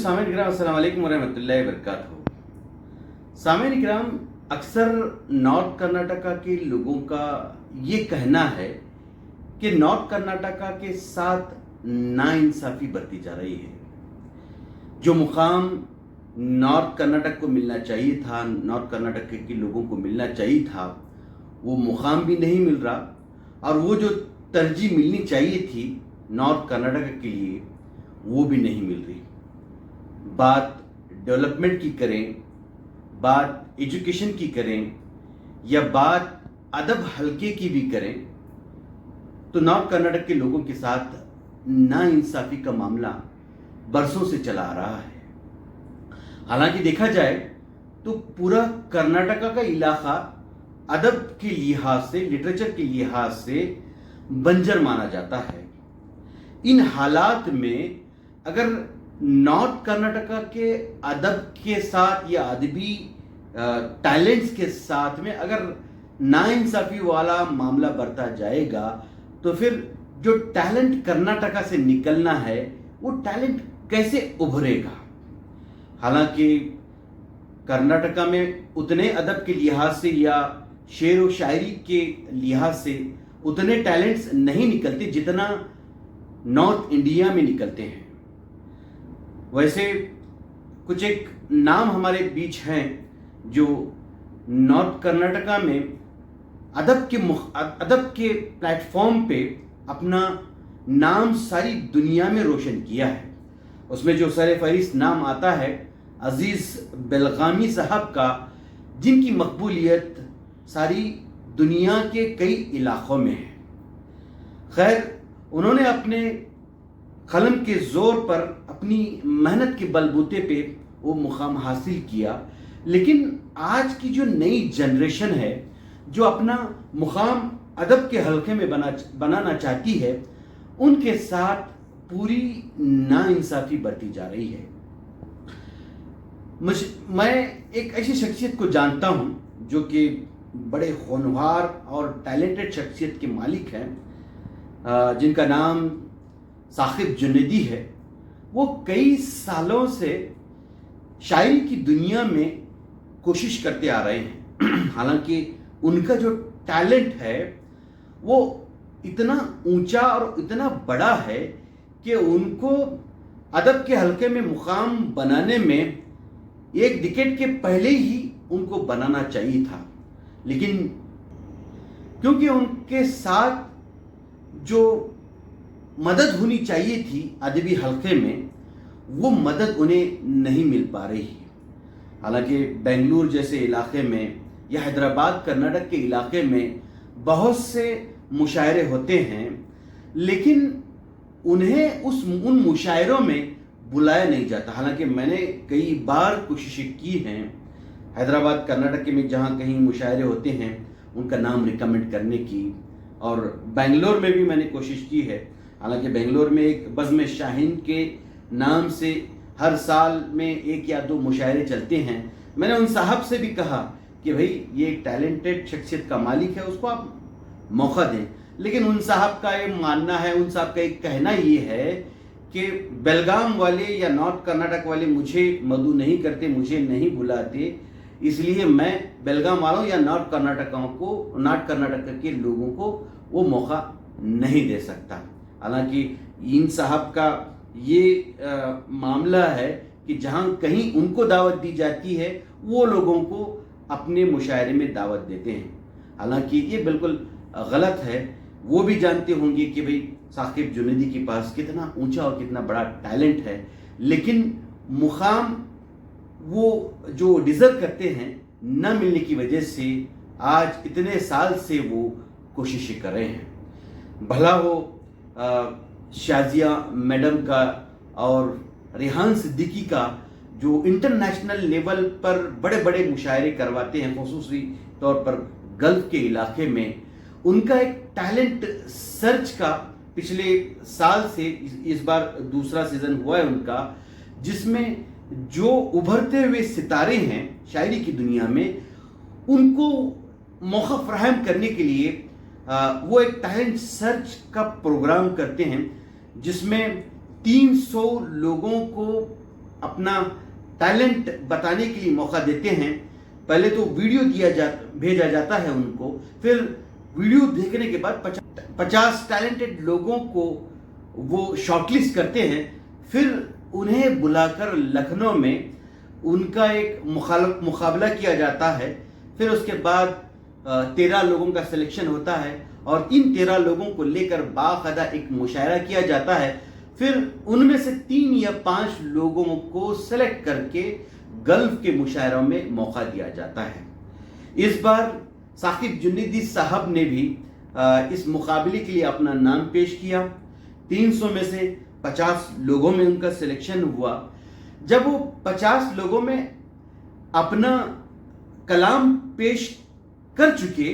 सामीन इकराम अस्सलाम वालेकुम वरहमतुल्लाहि वबरकातुहू। सामीन इकराम, अक्सर नॉर्थ कर्नाटका के लोगों का ये कहना है कि नॉर्थ कर्नाटका के साथ नाइंसाफ़ी बरती जा रही है। जो मुकाम नॉर्थ कर्नाटक को मिलना चाहिए था, नॉर्थ कर्नाटक के लोगों को मिलना चाहिए था, वो मुकाम भी नहीं मिल रहा, और वो जो तरजीह मिलनी चाहिए थी नॉर्थ कर्नाटक के लिए वो भी नहीं मिल रही। बात डेवलपमेंट की करें, बात एजुकेशन की करें, या बात अदब हल्के की भी करें, तो नॉर्थ कर्नाटक के लोगों के साथ नाइंसाफ़ी का मामला बरसों से चला आ रहा है। हालांकि देखा जाए तो पूरा कर्नाटका का इलाका अदब के लिहाज से, लिटरेचर के लिहाज से बंजर माना जाता है। इन हालात में अगर नॉर्थ कर्नाटका के अदब के साथ या अदबी टैलेंट्स के साथ में अगर नाइंसाफ़ी वाला मामला बरता जाएगा, तो फिर जो टैलेंट कर्नाटका से निकलना है वो टैलेंट कैसे उभरेगा। हालांकि कर्नाटका में उतने अदब के लिहाज से या शेर व शायरी के लिहाज से उतने टैलेंट्स नहीं निकलते जितना नॉर्थ इंडिया में निकलते हैं। वैसे कुछ एक नाम हमारे बीच हैं जो नॉर्थ कर्नाटका में अदब के प्लेटफॉर्म पे अपना नाम सारी दुनिया में रोशन किया है। उसमें जो सर फहरिस्त नाम आता है अजीज़ बेलगामी साहब का, जिनकी मकबूलियत सारी दुनिया के कई इलाक़ों में है। खैर, उन्होंने अपने कलम के ज़ोर पर, अपनी मेहनत के बलबूते पे वो मुकाम हासिल किया, लेकिन आज की जो नई जनरेशन है जो अपना मुकाम अदब के हल्के में बनाना चाहती है, उनके साथ पूरी नाइंसाफ़ी बरती जा रही है। मैं एक ऐसी शख्सियत को जानता हूँ जो कि बड़े होनहार और टैलेंटेड शख्सियत के मालिक हैं, जिनका नाम साकिब जुनैदी है। वो कई सालों से शायरी की दुनिया में कोशिश करते आ रहे हैं। हालांकि उनका जो टैलेंट है वो इतना ऊंचा और इतना बड़ा है कि उनको अदब के हल्के में मुकाम बनाने में एक डिकेड के पहले ही उनको बनाना चाहिए था, लेकिन क्योंकि उनके साथ जो मदद होनी चाहिए थी अदबी हल्के में, वो मदद उन्हें नहीं मिल पा रही है। हालांकि बेंगलुरु जैसे इलाके में या हैदराबाद कर्नाटक के इलाके में बहुत से मुशायरे होते हैं, लेकिन उन्हें उन मुशायरों में बुलाया नहीं जाता। हालांकि मैंने कई बार कोशिशें की हैं हैदराबाद कर्नाटक के में जहाँ कहीं मुशायरे होते हैं उनका नाम रिकमेंड करने की, और बेंगलोर में भी मैंने कोशिश की है। हालांकि बेंगलोर में एक बज़्म शाहीन के नाम से हर साल में एक या दो मुशायरे चलते हैं। मैंने उन साहब से भी कहा कि भाई ये एक टैलेंटेड शख्सियत का मालिक है, उसको आप मौका दें, लेकिन उन साहब का ये मानना है, उन साहब का एक कहना ये है कि बेलगाम वाले या नॉर्थ कर्नाटक वाले मुझे मदऊ नहीं करते, मुझे नहीं बुलाते, इसलिए मैं बेलगाम वालों या नॉर्थ कर्नाटक के लोगों को वो मौका नहीं दे सकता। हालांकि इन साहब का ये मामला है कि जहां कहीं उनको दावत दी जाती है वो लोगों को अपने मुशायरे में दावत देते हैं। हालांकि ये बिल्कुल गलत है। वो भी जानते होंगे कि भाई साकिब जुनैदी के पास कितना ऊंचा और कितना बड़ा टैलेंट है, लेकिन मुकाम वो जो डिज़र्व करते हैं न मिलने की वजह से आज इतने साल से वो कोशिशें कर रहे हैं। भला हो शाजिया मैडम का और रेहान सिद्दीकी का, जो इंटरनेशनल लेवल पर बड़े बड़े मुशायरे करवाते हैं, ख़ुसूसी तौर पर गल्फ़ के इलाके में, उनका एक टैलेंट सर्च का पिछले साल से इस बार दूसरा सीज़न हुआ है उनका, जिसमें जो उभरते हुए सितारे हैं शायरी की दुनिया में, उनको मौका फराहम करने के लिए वो एक टैलेंट सर्च का प्रोग्राम करते हैं, जिसमें 300 लोगों को اپنا ٹیلنٹ بتانے کے لیے موقع دیتے ہیں، پہلے تو ویڈیو بھیجا جاتا ہے ان کو، پھر ویڈیو دیکھنے کے بعد 50 ٹیلنٹڈ لوگوں کو وہ شارٹ لسٹ کرتے ہیں، پھر انہیں بلا کر لکھنؤ میں ان کا ایک مقابلہ کیا جاتا ہے، پھر اس کے بعد 13 لوگوں کا سلیکشن ہوتا ہے اور ان 13 لوگوں کو لے کر باقاعدہ ایک مشاعرہ کیا جاتا ہے، پھر ان میں سے 3 یا 5 لوگوں کو سلیکٹ کر کے گلف کے مشاعروں میں موقع دیا جاتا ہے۔ اس بار ثاقب جنیدی صاحب نے بھی اس مقابلے کے لیے اپنا نام پیش کیا۔ 300 میں سے 50 لوگوں میں ان کا سلیکشن ہوا۔ جب وہ 50 لوگوں میں اپنا کلام پیش کر چکے،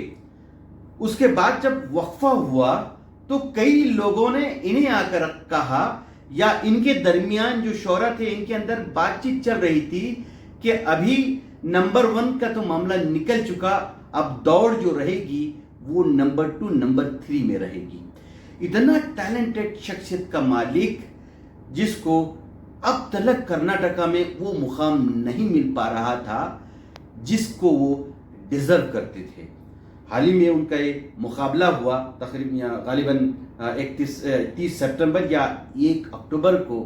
اس کے بعد جب وقفہ ہوا تو کئی لوگوں نے انہیں آ کر کہا، یا ان کے درمیان جو شعراء تھے ان کے اندر بات چیت چل رہی تھی کہ ابھی نمبر 1 کا تو معاملہ نکل چکا، اب دوڑ جو رہے گی وہ نمبر 2 نمبر 3 میں رہے گی۔ اتنا ٹیلنٹڈ شخصیت کا مالک جس کو اب تلک کرناٹکا میں وہ مقام نہیں مل پا رہا تھا جس کو وہ ڈیزرو کرتے تھے۔ حال ہی میں ان کا ایک مقابلہ ہوا، تقریباً غالباً 30 سپتمبر یا 1 اکتوبر کو،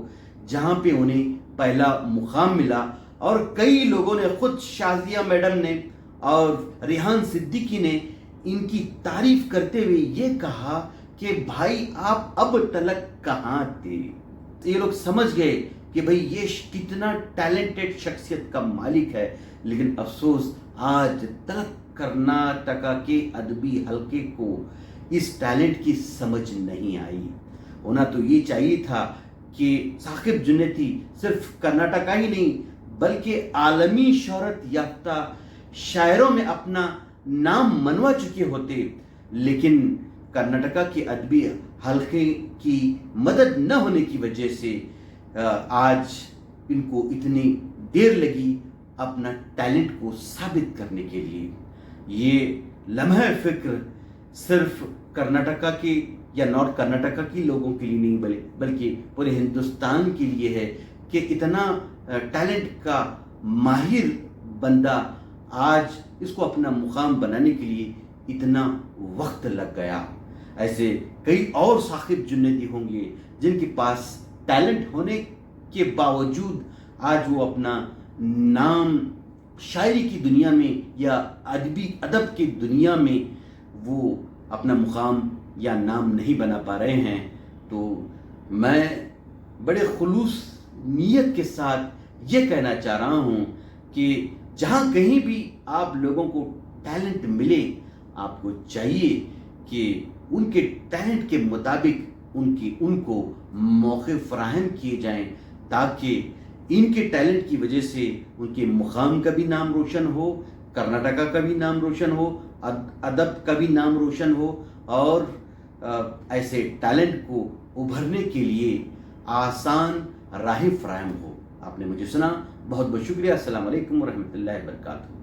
جہاں پہ انہیں پہلا مقام ملا، اور کئی لوگوں نے، خود شازیہ میڈم نے اور ریحان صدیقی نے ان کی تعریف کرتے ہوئے یہ کہا کہ بھائی آپ اب تلک کہاں تھے۔ یہ لوگ سمجھ گئے کہ بھائی یہ کتنا ٹیلنٹڈ شخصیت کا مالک ہے، لیکن افسوس آج تلک کرناٹکا کے ادبی حلقے کو اس ٹیلنٹ کی سمجھ نہیں آئی۔ ہونا تو یہ چاہیے تھا کہ ثاقب جنیدی صرف کرناٹکا ہی نہیں بلکہ عالمی شہرت یافتہ شاعروں میں اپنا نام منوا چکے ہوتے، لیکن کرناٹکا کے ادبی حلقے کی مدد نہ ہونے کی وجہ سے آج ان کو اتنی دیر لگی اپنا ٹیلنٹ کو ثابت کرنے کے لیے۔ یہ لمحہ فکر صرف کرناٹکا کے یا نارتھ کرناٹکا کے لوگوں کے لیے نہیں بلکہ پورے ہندوستان کے لیے ہے کہ اتنا ٹیلنٹ کا ماہر بندہ آج اس کو اپنا مقام بنانے کے لیے اتنا وقت لگ گیا۔ ایسے کئی اور ثاقب جنیدی ہوں گے جن کے پاس ٹیلنٹ ہونے کے باوجود آج وہ اپنا نام شاعری کی دنیا میں یا ادب کی دنیا میں وہ اپنا مقام یا نام نہیں بنا پا رہے ہیں۔ تو میں بڑے خلوص نیت کے ساتھ یہ کہنا چاہ رہا ہوں کہ جہاں کہیں بھی آپ لوگوں کو ٹیلنٹ ملے، آپ کو چاہیے کہ ان کے ٹیلنٹ کے مطابق ان کو موقع فراہم کیے جائیں، تاکہ ان کے ٹیلنٹ کی وجہ سے ان کے مقام کا بھی نام روشن ہو، کرناٹکا کا بھی نام روشن ہو، ادب کا بھی نام روشن ہو، اور ایسے ٹیلنٹ کو ابھرنے کے لیے آسان راہیں فراہم ہو۔ آپ نے مجھے سنا، بہت بہت شکریہ۔ السلام علیکم ورحمۃ اللہ وبرکاتہ۔